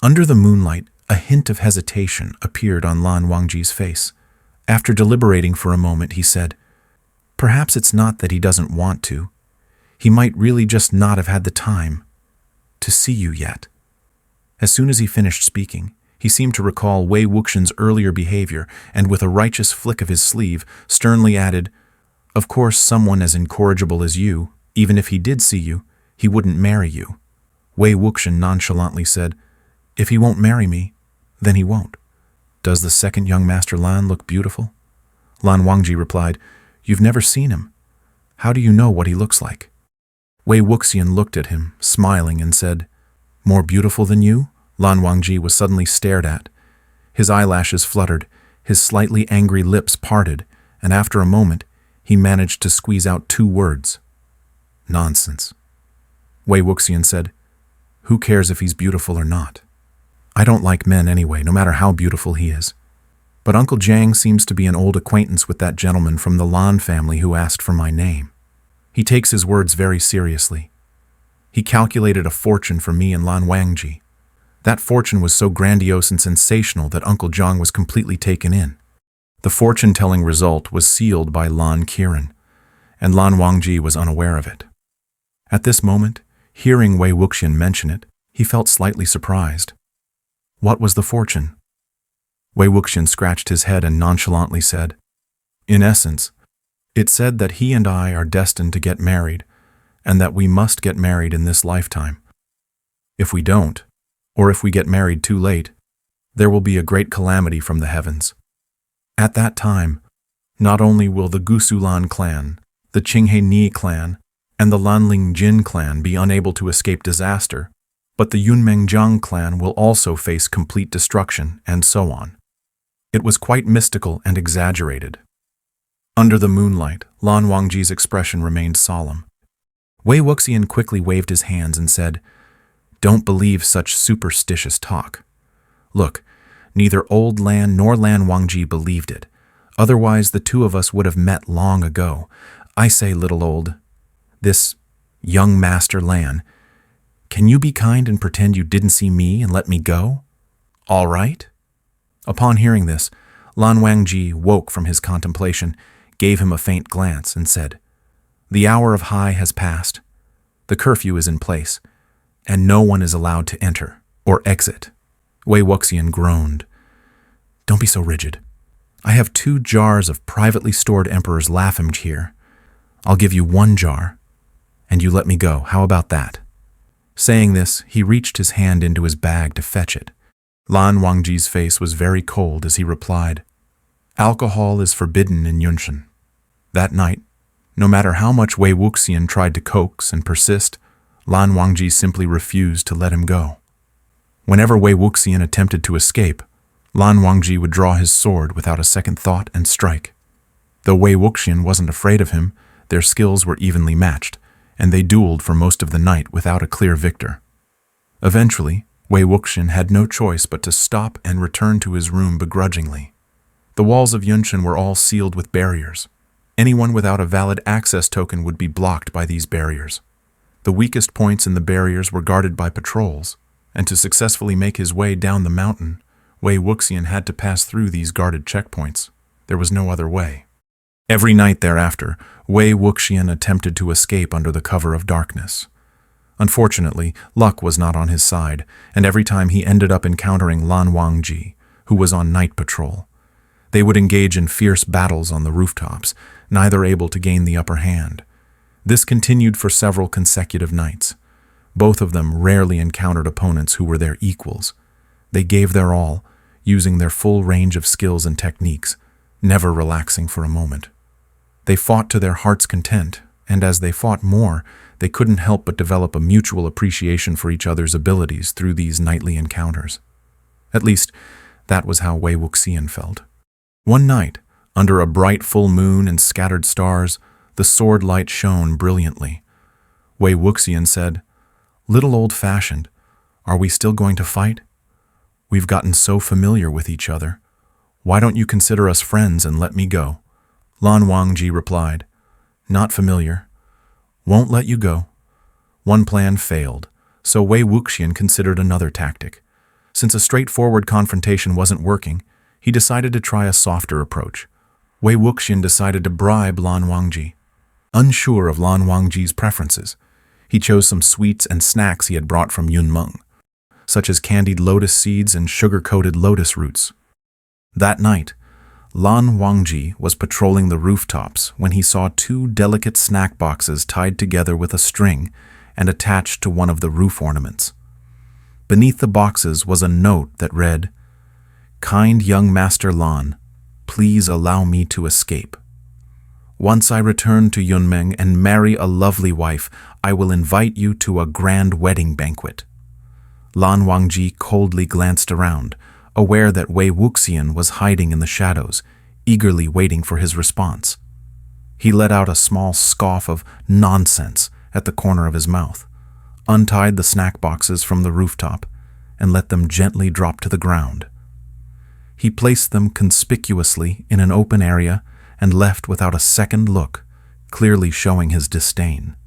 Under the moonlight, a hint of hesitation appeared on Lan Wangji's face. After deliberating for a moment, he said, "Perhaps it's not that he doesn't want to. He might really just not have had the time to see you yet." As soon as he finished speaking, he seemed to recall Wei Wuxian's earlier behavior and with a righteous flick of his sleeve, sternly added, "Of course, someone as incorrigible as you, even if he did see you, he wouldn't marry you." Wei Wuxian nonchalantly said, "If he won't marry me, then he won't." "Does the second young master Lan look beautiful?" Lan Wangji replied, "You've never seen him. How do you know what he looks like?" Wei Wuxian looked at him, smiling, and said, "More beautiful than you?" Lan Wangji was suddenly stared at. His eyelashes fluttered, his slightly angry lips parted, and after a moment, he managed to squeeze out 2 words. "Nonsense." Wei Wuxian said, "Who cares if he's beautiful or not? I don't like men anyway, no matter how beautiful he is. But Uncle Jiang seems to be an old acquaintance with that gentleman from the Lan family who asked for my name. He takes his words very seriously. He calculated a fortune for me and Lan Wangji. That fortune was so grandiose and sensational that Uncle Jiang was completely taken in. The fortune-telling result was sealed by Lan Qiren, and Lan Wangji was unaware of it. At this moment, hearing Wei Wuxian mention it, he felt slightly surprised. What was the fortune? Wei Wuxian scratched his head and nonchalantly said, "In essence, it said that he and I are destined to get married, and that we must get married in this lifetime. If we don't, or if we get married too late, there will be a great calamity from the heavens. At that time, not only will the Gusulan clan, the Qinghe Ni clan, and the Lanling Jin clan be unable to escape disaster, but the Yunmengjiang clan will also face complete destruction, and so on." It was quite mystical and exaggerated. Under the moonlight, Lan Wangji's expression remained solemn. Wei Wuxian quickly waved his hands and said, "Don't believe such superstitious talk. Look, neither old Lan nor Lan Wangji believed it. Otherwise, the 2 of us would have met long ago. I say, little old, this young master Lan, can you be kind and pretend you didn't see me and let me go? All right?" Upon hearing this, Lan Wangji woke from his contemplation, gave him a faint glance, and said, "The hour of high has passed. The curfew is in place, and no one is allowed to enter or exit." Wei Wuxian groaned. "Don't be so rigid. I have 2 jars of privately stored Emperor's Lapham here. I'll give you 1 jar, and you let me go. How about that?" Saying this, he reached his hand into his bag to fetch it. Lan Wangji's face was very cold as he replied, "Alcohol is forbidden in Yunshan." That night, no matter how much Wei Wuxian tried to coax and persist, Lan Wangji simply refused to let him go. Whenever Wei Wuxian attempted to escape, Lan Wangji would draw his sword without a second thought and strike. Though Wei Wuxian wasn't afraid of him, their skills were evenly matched, and they dueled for most of the night without a clear victor. Eventually, Wei Wuxian had no choice but to stop and return to his room begrudgingly. The walls of Yunshan were all sealed with barriers. Anyone without a valid access token would be blocked by these barriers. The weakest points in the barriers were guarded by patrols, and to successfully make his way down the mountain, Wei Wuxian had to pass through these guarded checkpoints. There was no other way. Every night thereafter, Wei Wuxian attempted to escape under the cover of darkness. Unfortunately, luck was not on his side, and every time he ended up encountering Lan Wangji, who was on night patrol. They would engage in fierce battles on the rooftops, neither able to gain the upper hand. This continued for several consecutive nights. Both of them rarely encountered opponents who were their equals. They gave their all, using their full range of skills and techniques, never relaxing for a moment. They fought to their heart's content, and as they fought more, they couldn't help but develop a mutual appreciation for each other's abilities through these nightly encounters. At least, that was how Wei Wuxian felt. One night, under a bright full moon and scattered stars, the sword light shone brilliantly. Wei Wuxian said, "Little old-fashioned, are we still going to fight? We've gotten so familiar with each other. Why don't you consider us friends and let me go?" Lan Wangji replied, "Not familiar. Won't let you go." One plan failed, so Wei Wuxian considered another tactic. Since a straightforward confrontation wasn't working, he decided to try a softer approach. Wei Wuxian decided to bribe Lan Wangji. Unsure of Lan Wangji's preferences, he chose some sweets and snacks he had brought from Yunmeng, such as candied lotus seeds and sugar-coated lotus roots. That night, Lan Wangji was patrolling the rooftops when he saw two delicate snack boxes tied together with a string and attached to one of the roof ornaments. Beneath the boxes was a note that read, "Kind young Master Lan, please allow me to escape. Once I return to Yunmeng and marry a lovely wife, I will invite you to a grand wedding banquet." Lan Wangji coldly glanced around, aware that Wei Wuxian was hiding in the shadows, eagerly waiting for his response. He let out a small scoff of nonsense at the corner of his mouth, untied the snack boxes from the rooftop, and let them gently drop to the ground. He placed them conspicuously in an open area and left without a second look, clearly showing his disdain.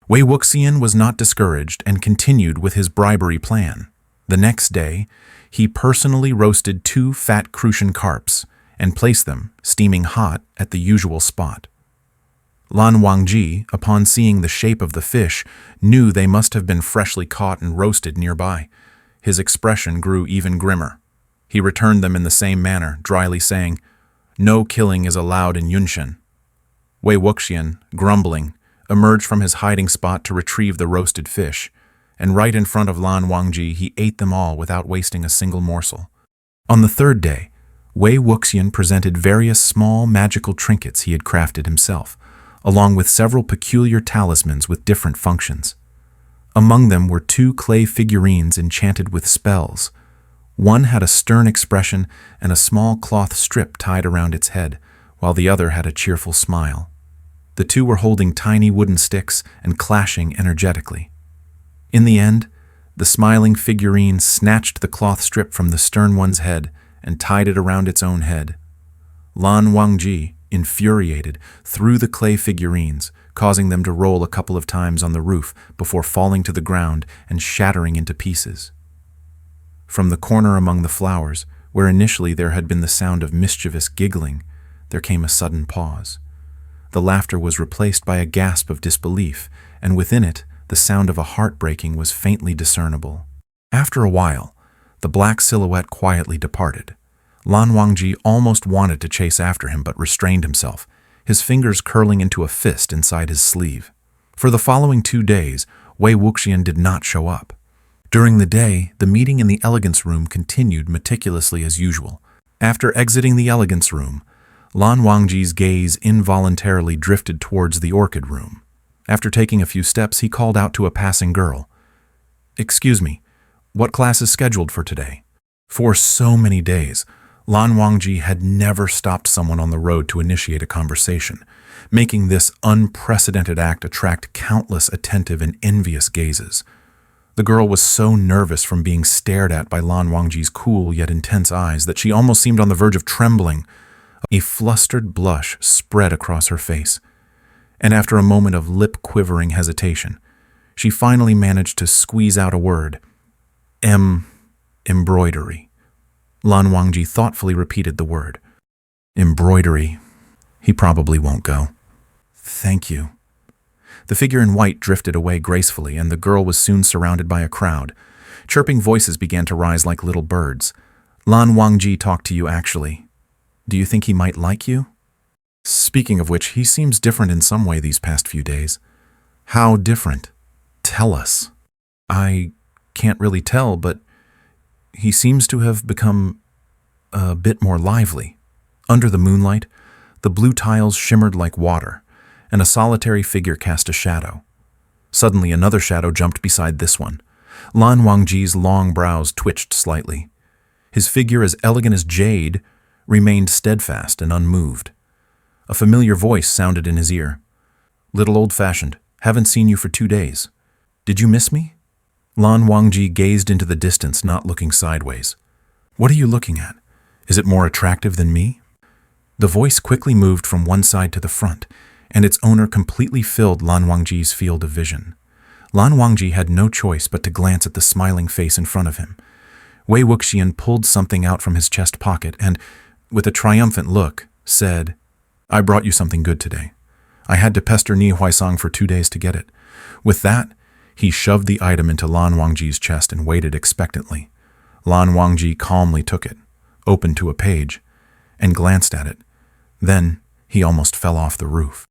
Wei Wuxian was not discouraged and continued with his bribery plan. The next day, he personally roasted 2 fat Crucian carps and placed them, steaming hot, at the usual spot. Lan Wangji, upon seeing the shape of the fish, knew they must have been freshly caught and roasted nearby. His expression grew even grimmer. He returned them in the same manner, dryly saying, "No killing is allowed in Yunshan." Wei Wuxian, grumbling, emerged from his hiding spot to retrieve the roasted fish, and right in front of Lan Wangji he ate them all without wasting a single morsel. On the 3rd day, Wei Wuxian presented various small magical trinkets he had crafted himself, along with several peculiar talismans with different functions. Among them were 2 clay figurines enchanted with spells. One had a stern expression and a small cloth strip tied around its head, while the other had a cheerful smile. The 2 were holding tiny wooden sticks and clashing energetically. In the end, the smiling figurine snatched the cloth strip from the stern one's head and tied it around its own head. Lan Wangji, infuriated, threw the clay figurines, causing them to roll a couple of times on the roof before falling to the ground and shattering into pieces. From the corner among the flowers, where initially there had been the sound of mischievous giggling, there came a sudden pause. The laughter was replaced by a gasp of disbelief, and within it, the sound of a heart breaking was faintly discernible. After a while, the black silhouette quietly departed. Lan Wangji almost wanted to chase after him but restrained himself, his fingers curling into a fist inside his sleeve. For the following 2 days, Wei Wuxian did not show up. During the day, the meeting in the elegance room continued meticulously as usual. After exiting the elegance room, Lan Wangji's gaze involuntarily drifted towards the orchid room. After taking a few steps, he called out to a passing girl, "Excuse me, what class is scheduled for today?" For so many days, Lan Wangji had never stopped someone on the road to initiate a conversation, making this unprecedented act attract countless attentive and envious gazes. The girl was so nervous from being stared at by Lan Wangji's cool yet intense eyes that she almost seemed on the verge of trembling. A flustered blush spread across her face, and after a moment of lip-quivering hesitation, she finally managed to squeeze out a word. Embroidery. Lan Wangji thoughtfully repeated the word. Embroidery. He probably won't go. Thank you. The figure in white drifted away gracefully, and the girl was soon surrounded by a crowd. Chirping voices began to rise like little birds. Lan Wangji talked to you, actually. Do you think he might like you? Speaking of which, he seems different in some way these past few days. How different? Tell us. I can't really tell, but he seems to have become a bit more lively. Under the moonlight, the blue tiles shimmered like water, and a solitary figure cast a shadow. Suddenly, another shadow jumped beside this one. Lan Wangji's long brows twitched slightly. His figure, as elegant as jade, remained steadfast and unmoved. A familiar voice sounded in his ear. Little old-fashioned, haven't seen you for 2 days. Did you miss me? Lan Wangji gazed into the distance, not looking sideways. What are you looking at? Is it more attractive than me? The voice quickly moved from one side to the front, and its owner completely filled Lan Wangji's field of vision. Lan Wangji had no choice but to glance at the smiling face in front of him. Wei Wuxian pulled something out from his chest pocket and, with a triumphant look, said, "I brought you something good today. I had to pester Ni Huaisang for 2 days to get it." With that, he shoved the item into Lan Wangji's chest and waited expectantly. Lan Wangji calmly took it, opened to a page, and glanced at it. Then he almost fell off the roof.